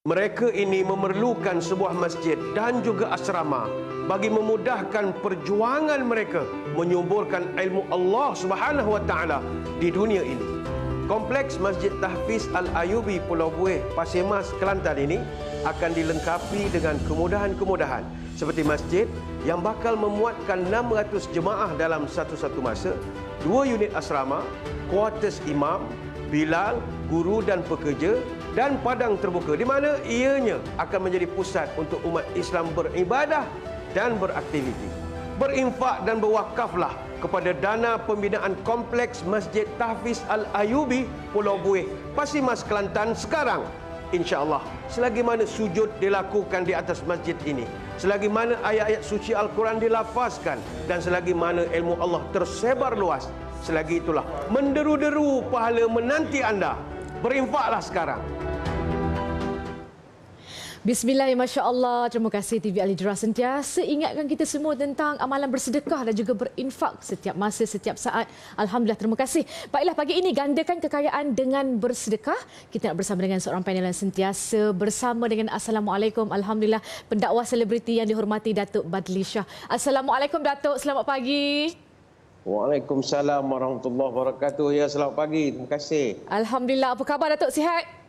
Mereka ini memerlukan sebuah masjid dan juga asrama bagi memudahkan perjuangan mereka menyuburkan ilmu Allah Subhanahu wa taala di dunia ini. Kompleks Masjid Tahfiz Al-Ayubi Pulau Buih, Pasir Mas, Kelantan ini akan dilengkapi dengan kemudahan-kemudahan seperti masjid yang bakal memuatkan 600 jemaah dalam satu-satu masa, 2 unit asrama, kuartus imam, bilal, guru dan pekerja, dan padang terbuka di mana ianya akan menjadi pusat untuk umat Islam beribadah dan beraktiviti. Berinfak dan berwakaflah kepada dana pembinaan Kompleks Masjid Tahfiz Al-Ayubi Pulau Buih, Pasir Mas, Kelantan sekarang. InsyaAllah, selagi mana sujud dilakukan di atas masjid ini, selagi mana ayat-ayat suci Al-Quran dilafazkan, dan selagi mana ilmu Allah tersebar luas, selagi itulah menderu-deru pahala menanti anda. Berinfaklah sekarang. Bismillahirrahmanirrahim. Masya Allah. Terima kasih TV Al-Hijrah sentiasa ingatkan kita semua tentang amalan bersedekah dan juga berinfak setiap masa, setiap saat. Alhamdulillah, terima kasih. Baiklah, pagi ini gandakan kekayaan dengan bersedekah. Kita nak bersama dengan seorang panel yang sentiasa bersama dengan Assalamualaikum. Alhamdulillah, pendakwah selebriti yang dihormati Datuk Badli Shah. Assalamualaikum Datuk, selamat pagi. Waalaikumsalam warahmatullahi wabarakatuh. Ya, selamat pagi. Terima kasih. Alhamdulillah. Apa khabar Datuk? Sihat?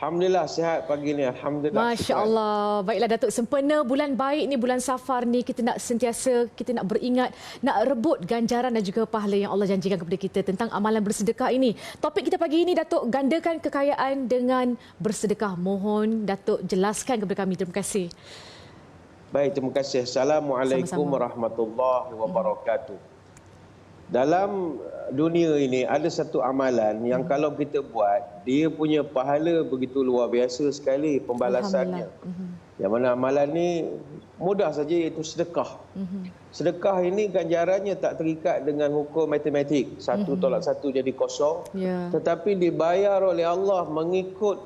Alhamdulillah sihat pagi ni. Alhamdulillah. Masya Allah. Baiklah Datuk, sempena bulan baik ni, bulan Safar ni, kita nak sentiasa, kita nak beringat, nak rebut ganjaran dan juga pahala yang Allah janjikan kepada kita tentang amalan bersedekah ini. Topik kita pagi ini, Datuk, gandakan kekayaan dengan bersedekah. Mohon Datuk jelaskan kepada kami. Terima kasih. Baik, terima kasih. Assalamualaikum warahmatullahi wabarakatuh. Dalam dunia ini ada satu amalan yang kalau kita buat, dia punya pahala begitu luar biasa sekali pembalasannya. Yang mana amalan ni mudah saja, iaitu sedekah. Sedekah ini ganjarannya tak terikat dengan hukum matematik. 1 tolak 1 jadi kosong. Tetapi dibayar oleh Allah mengikut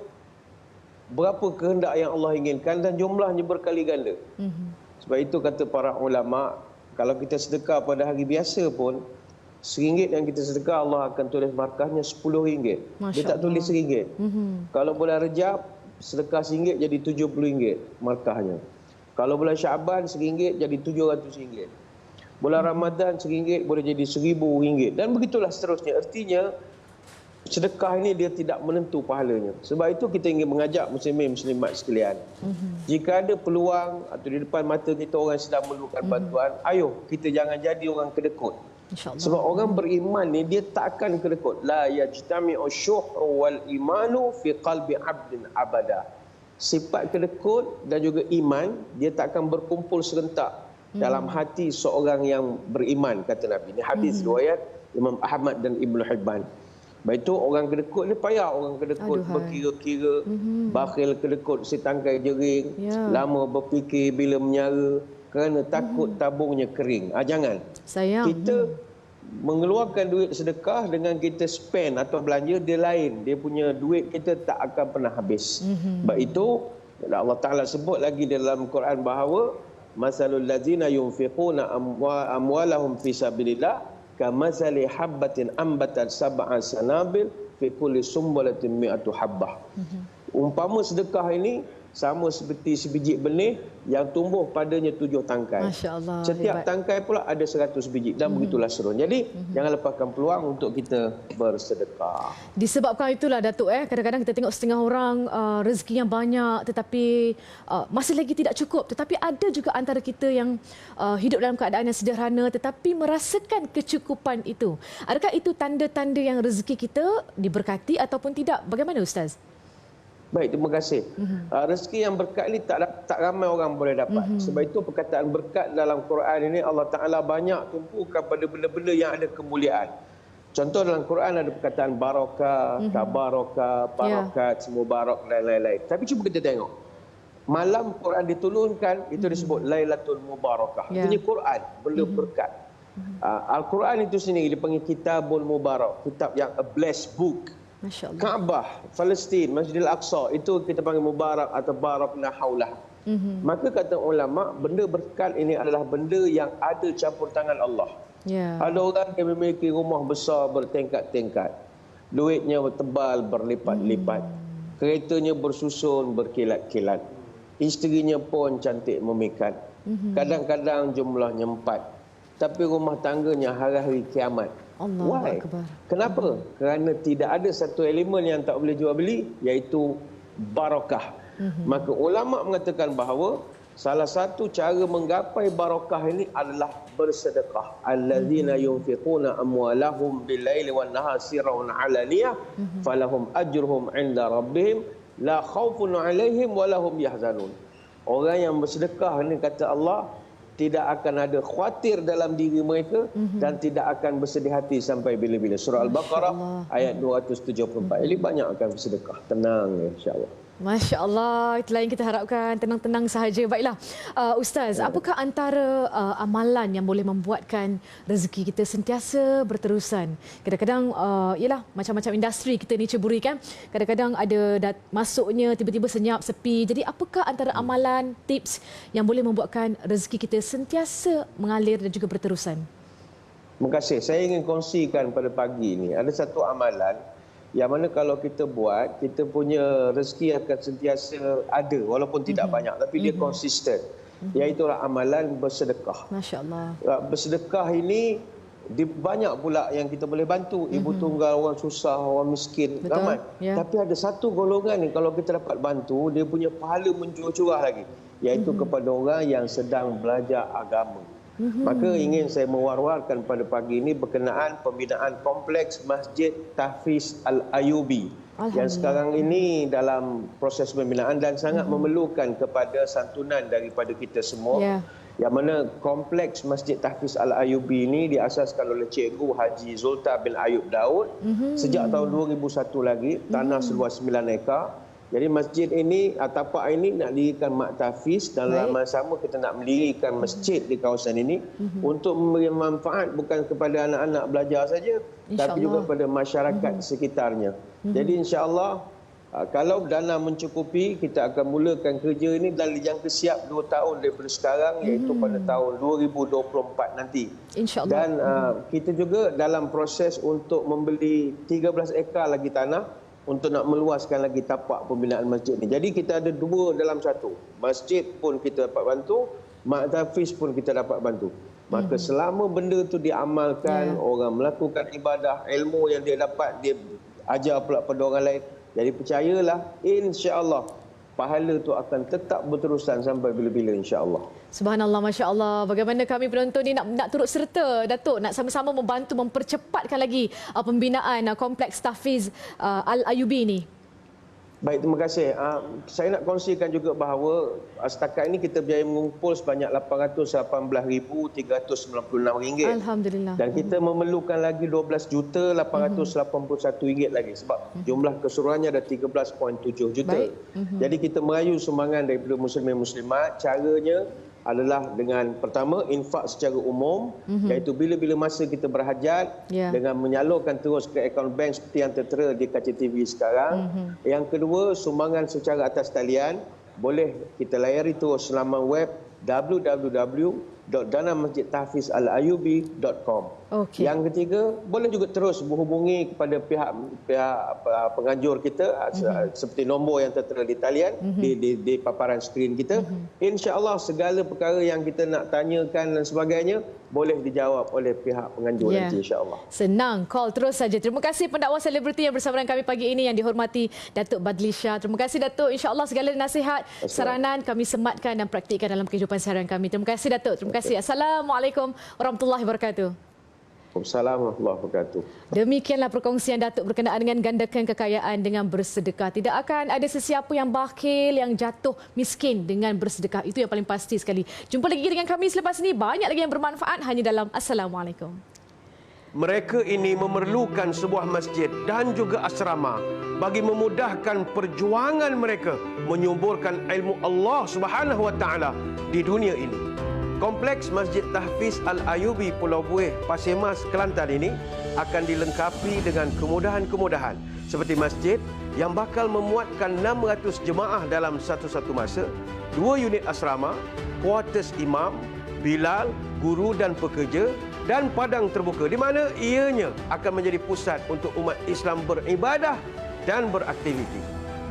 berapa kehendak yang Allah inginkan dan jumlahnya berkali ganda. Sebab itu kata para ulama, kalau kita sedekah pada hari biasa pun, RM1 yang kita sedekah, Allah akan tulis markahnya RM10. Dia tak tulis RM1. Kalau bulan Rejab, sedekah RM1 jadi RM70 markahnya. Kalau bulan Syaban, RM1 jadi RM700. Bulan Ramadan, RM1 boleh jadi RM1000. Dan begitulah seterusnya. Artinya, sedekah ini dia tidak menentu pahalanya. Sebab itu kita ingin mengajak muslimin muslimat sekalian. Jika ada peluang atau di depan mata kita orang sedang memerlukan bantuan, ayo kita jangan jadi orang kedekut. Sebab orang beriman ni dia tak akan kedekut. La yajtami'u syuhru wal imanu fi qalbi 'abdin abada. Sifat kedekut dan juga iman dia tak akan berkumpul serentak dalam hati seorang yang beriman, kata Nabi. Ini hadis riwayat Imam Ahmad dan Ibnu Hibban. Baik itu orang kedekut ni payah, orang kedekut berkira-kira, bakhil kedekut si tangkai jering, lama berfikir bila menyara kerana takut tabungnya kering. Jangan. Sayang. Kita mengeluarkan duit sedekah dengan kita spend atau belanja, dia lain. Dia punya duit kita tak akan pernah habis. Sebab itu Allah Ta'ala sebut lagi dalam Quran bahawa masalul ladzina yunfiquna amwalahum fi sabilillah kamasali habbatin ambatat sab'a sanabil fi kulli sumbulatin mi'atu habbah. Umpama sedekah ini sama seperti sebiji benih yang tumbuh padanya 7 tangkai. Masya Allah. Setiap hebat. tangkai pula ada 100 biji dan begitulah seterusnya. Jadi jangan lepaskan peluang untuk kita bersedekah. Disebabkan itulah Datuk, kadang-kadang kita tengok setengah orang rezeki yang banyak tetapi masih lagi tidak cukup. Tetapi ada juga antara kita yang hidup dalam keadaan yang sederhana tetapi merasakan kecukupan itu. Adakah itu tanda-tanda yang rezeki kita diberkati ataupun tidak? Bagaimana Ustaz? Baik, terima kasih. Rezeki yang berkat ini tak ramai orang boleh dapat. Sebab itu perkataan berkat dalam Quran ini Allah Ta'ala banyak tumpukan pada benda-benda yang ada kemuliaan. Contoh dalam Quran ada perkataan barakah, tabarakah, barakat, mubarak dan lain-lain. Tapi cuba kita tengok. Malam Quran diturunkan, itu disebut Lailatul Mubarakah. Ini Quran, benda berkat. Al-Quran itu sendiri dipanggil Kitabul Mubarak, kitab yang a blessed book. Kaabah, Palestin, Masjidil Aqsa, itu kita panggil Mubarak atau Barakna Haulah. Maka kata ulama, benda berkat ini adalah benda yang ada campur tangan Allah. Ada orang yang memiliki rumah besar bertingkat-tingkat, duitnya tebal berlipat-lipat. Keretanya bersusun berkilat-kilat. Isterinya pun cantik memikat. Kadang-kadang jumlahnya 4. Tapi rumah tangganya hari-hari kiamat. Allahu Why? Akbar. Kenapa? Kerana tidak ada satu elemen yang tak boleh jual beli, iaitu barakah. Maka ulama mengatakan bahawa salah satu cara menggapai barakah ini adalah bersedekah. Allazina yunfiquna amwalahum bil-laili wan-nahari sirran 'alaniyah falahum ajruhum 'inda rabbihim la khaufun 'alaihim wa lahum yahzanun. Orang yang bersedekah ni kata Allah tidak akan ada khawatir dalam diri mereka dan tidak akan bersedih hati sampai bila-bila. Surah Al-Baqarah ayat 274. Jadi banyak akan bersedekah. Tenang insya-Allah. Masya Allah, itulah yang kita harapkan, tenang-tenang sahaja. Baiklah, Ustaz, apakah antara amalan yang boleh membuatkan rezeki kita sentiasa berterusan? Kadang-kadang, ialah macam-macam industri kita ni ceburi kan. Kadang-kadang ada masuknya, tiba-tiba senyap, sepi. Jadi apakah antara amalan, tips yang boleh membuatkan rezeki kita sentiasa mengalir dan juga berterusan? Terima kasih. Saya ingin kongsikan pada pagi ini. Ada satu amalan yang mana kalau kita buat, kita punya rezeki akan sentiasa ada walaupun tidak banyak, tapi dia konsisten. Iaitulah amalan bersedekah. Masya Allah. Bersedekah ini banyak pula yang kita boleh bantu. Ibu tunggal, orang susah, orang miskin, ramai. Ya. Tapi ada satu golongan ni kalau kita dapat bantu, dia punya pahala mencurah-curah lagi. Iaitu kepada orang yang sedang belajar agama. Maka ingin saya mewar-warkan pada pagi ini berkenaan pembinaan kompleks Masjid Tahfiz Al-Ayubi yang sekarang ini dalam proses pembinaan dan sangat memerlukan kepada santunan daripada kita semua. Yang mana kompleks Masjid Tahfiz Al-Ayubi ini diasaskan oleh Cikgu Haji Zulta bin Ayub Daud sejak tahun 2001 lagi, tanah seluas 9 ekar. Jadi masjid ini, tapak ini nak dirikan mak tahfiz dan dalam masa sama kita nak mendirikan masjid di kawasan ini untuk memberi manfaat bukan kepada anak-anak belajar saja, tapi juga kepada masyarakat sekitarnya. Jadi insya-Allah kalau dana mencukupi, kita akan mulakan kerja ini dan dijangka siap 2 tahun daripada sekarang, iaitu pada tahun 2024 nanti. InsyaAllah. Dan kita juga dalam proses untuk membeli 13 ekar lagi tanah untuk nak meluaskan lagi tapak pembinaan masjid ni. Jadi kita ada 2 dalam 1. Masjid pun kita dapat bantu, mak tahfiz pun kita dapat bantu. Maka selama benda tu diamalkan, orang melakukan ibadah, ilmu yang dia dapat, dia ajar pula pada orang lain. Jadi percayalah, insya-Allah pahala tu akan tetap berterusan sampai bila-bila insya-Allah. Subhanallah, Masya Allah. Bagaimana kami penonton ni nak turut serta, Datuk, nak sama-sama membantu mempercepatkan lagi pembinaan kompleks Tahfiz Al-Ayubi ni. Baik, terima kasih. Saya nak kongsikan juga bahawa setakat ini kita berjaya mengumpul sebanyak RM818,396. Alhamdulillah. Dan kita memerlukan lagi RM12,881 lagi sebab jumlah keseluruhannya ada 13.7 juta. Jadi kita merayu sumbangan daripada muslimin muslimat. Caranya adalah dengan pertama infak secara umum, iaitu bila-bila masa kita berhajat dengan menyalurkan terus ke akaun bank seperti yang tertera di kaca TV sekarang. Yang kedua, sumbangan secara atas talian, boleh kita layari terus laman web www.danamasjidtahfizalayubi.com. Yang ketiga, boleh juga terus berhubungi kepada pihak penganjur kita seperti nombor yang tertera di talian di paparan skrin kita. Insya-Allah segala perkara yang kita nak tanyakan dan sebagainya boleh dijawab oleh pihak penganjur nanti insya-Allah. Senang, call terus saja. Terima kasih pendakwa selebriti yang bersama dengan kami pagi ini yang dihormati Datuk Badli Shah. Terima kasih Datuk. Insya-Allah segala nasihat, saranan kami sematkan dan praktikkan dalam kehidupan seharian kami. Terima kasih Datuk. Terima kasih. Assalamualaikum warahmatullahi wabarakatuh. Waalaikumsalam warahmatullahi wabarakatuh. Demikianlah perkongsian Datuk berkenaan dengan gandakan kekayaan dengan bersedekah. Tidak akan ada sesiapa yang bakhil, yang jatuh miskin dengan bersedekah. Itu yang paling pasti sekali. Jumpa lagi dengan kami selepas ini. Banyak lagi yang bermanfaat hanya dalam Assalamualaikum. Mereka ini memerlukan sebuah masjid dan juga asrama bagi memudahkan perjuangan mereka menyuburkan ilmu Allah Subhanahu Wa Taala di dunia ini. Kompleks Masjid Tahfiz Al-Ayubi Pulau Buih, Pasir Mas, Kelantan ini akan dilengkapi dengan kemudahan-kemudahan seperti masjid yang bakal memuatkan 600 jemaah dalam satu-satu masa, 2 unit asrama, kuartus imam, bilal, guru dan pekerja dan padang terbuka di mana ianya akan menjadi pusat untuk umat Islam beribadah dan beraktiviti.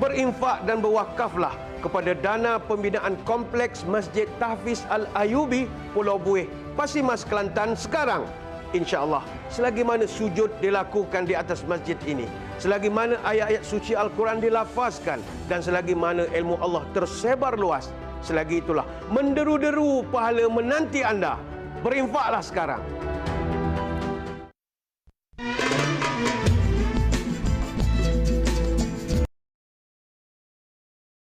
berinfak dan berwakaflah kepada dana pembinaan kompleks Masjid Tahfiz Al-Ayubi, Pulau Buih, Pasir Mas, Kelantan sekarang. InsyaAllah, selagi mana sujud dilakukan di atas masjid ini, selagi mana ayat-ayat suci Al-Quran dilafazkan, dan selagi mana ilmu Allah tersebar luas, selagi itulah menderu-deru pahala menanti anda. Berinfaklah sekarang.